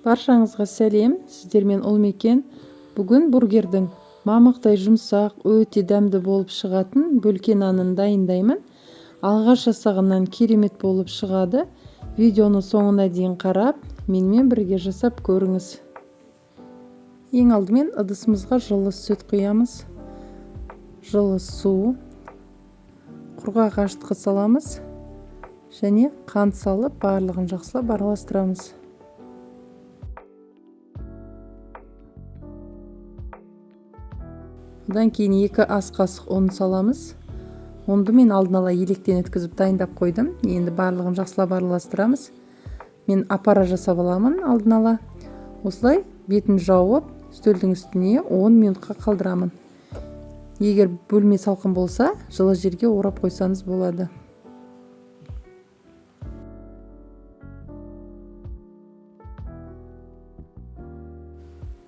Баршаңызға сәлем, сіздермен Ұлмекен. Бүгін бургердің мамықтай жұмсақ, өте дәмді болып шығатын бөлке нанын дайындаймын. Алғаш жасағаннан керемет болып шығады. Видеоны соңына дейін қарап, менімен бірге жасап көріңіз. Ең алдымен ыдысымызға жылы сүт құямыз. Жылы су, құрғақ ашытқы саламыз және қант салып, барлығын жақсылап араластырамыз. Одан кейін 2 ас қасық ұн саламыз. Ұнды мен алдын ала електен өткізіп дайындап қойдым. Енді барлығын жақсылап араластырамыз. Мен апара жасап аламын алдын ала. Осылай бетін жауып, үстелдің үстіне 10 минутқа қалдырамын. Егер бөлме салқын болса, жылы жерге орап қойсаңыз болады.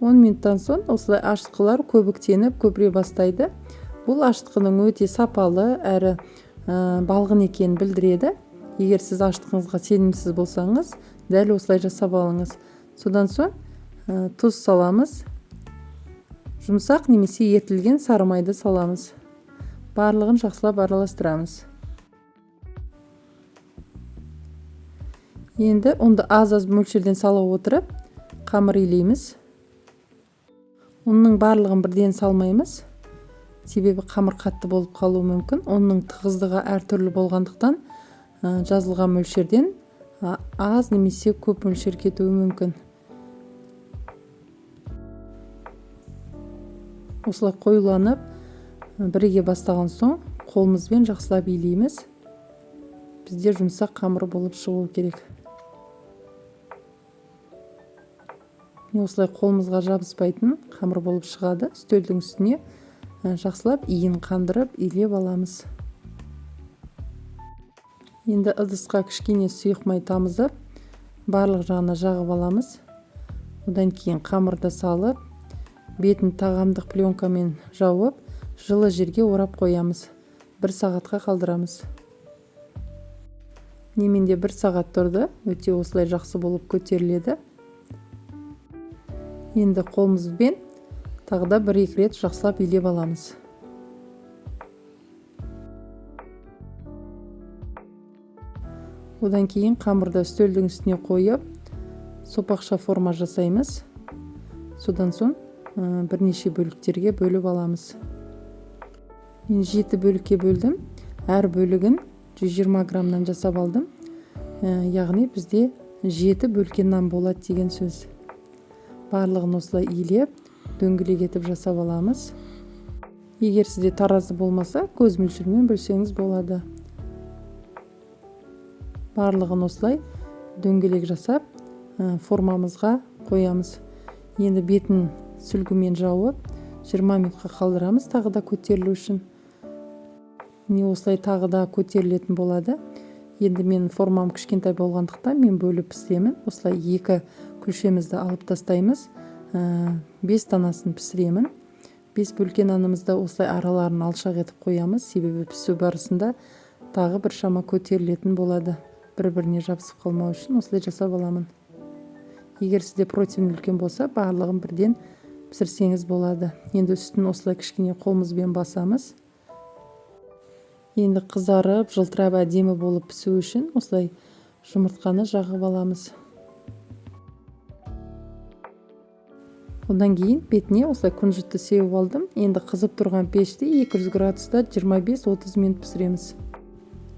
Он минуттан соң осылай ашытқылар көбіктеніп көпіре бастайды. Бұл ашытқының өте сапалы әрі балғын екенін білдіреді. Егер сіз ашытқыңызға сенімсіз болсаңыз, дәл осылай жасап алыңыз. Содан соң тұз саламыз. Жұмсақ немесе ерітілген сары майды саламыз. Барлығын жақсылап араластырамыз. Енді ұнды аз-аз мөлшерден сала отырып, қамыр илейміз. Ұнның барлығын бірден салмаймыз. Себебі қамыр қатты болып қалуы мүмкін. Ұнның тығыздығы әртүрлі болғандықтан жазылған мөлшерден аз немесе көп мөлшер кетуі мүмкін. Осылай қоюланып, біріге бастаған соң қолымызбен жақсылап илейміз. Бізде жұмсақ қамыр болып шығуы керек. Осылай қолымызға жабыспайтын қамыр болып шығады. Үстелдің үстіне жақсылап иін қандырып илеп аламыз. Енді ыдысқа кішкене сұйық май тамызып, барлық жағына жағып аламыз. Одан кейін қамырды салып, бетін тағамдық пленкамен жауып, жылы жерге орап қоямыз. 1 сағатқа қалдырамыз. Неменде 1 сағат тұрды, өте осылай жақсы болып көтеріледі. Енді қолымызбен тағы да 1-2 рет жақсылап илеп аламыз. Одан кейін қамырды үстелдің үстіне қойып, сопақша форма жасаймыз. Содан соң бірнеше бөліктерге бөліп аламыз. Мен 7 бөлікке бөлдім. Әр бөлігін 120 граммнан жасап алдым. Яғни бізде 7 бөлке нан болады деген сөз. Барлығын осылай илеп, дөңгелек етіп жасап аламыз. Егер сізде таразы болмаса, көз мөлшермен бөлсеңіз болады. Барлығын осылай дөңгелек жасап, формамызға қоямыз. Енді бетін сүлгімен жауып, 20 минутқа қалдырамыз, тағы да көтерілу үшін. Не осылай тағы да көтерілетін болады. Енді мен формам кішкентай болғандықтан мен бөліп пісіремін. Осылай 2 күлшемізді алып тастаймыз. 5 танасын пісіремін. 5 бөлке нанымызды осылай араларын алшақ етіп қоямыз. Себебі пісу барысында тағы бір шама көтерілетін болады. Бір-біріне жабысып қалмау үшін осылай жасап аламын. Егер сізде протеин үлкен болса, барлығын бірден пісірсеңіз болады. Енді үстін осылай кішкене қолымызбен басамыз. Енді қызарып, жылтырап әдемі болып пісу үшін осылай жұмыртқаны жағып аламыз. Одан кейін бетіне осылай күнжітті сеуіп алдым. Енді қызып тұрған пеште 200 градуста 25-30 минут пісіреміз.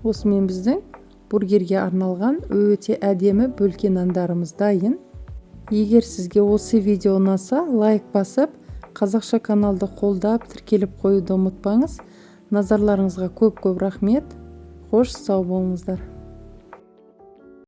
Осымен біздің бургерге арналған өте әдемі бөлке нандарымыз дайын. Егер сізге осы видео ұнаса, лайк басып, қазақша каналды қолдап, тіркеліп қоюды ұмытпаңыз. Назарларыңызға көп-көп рахмет. Қош сау болыңыздар.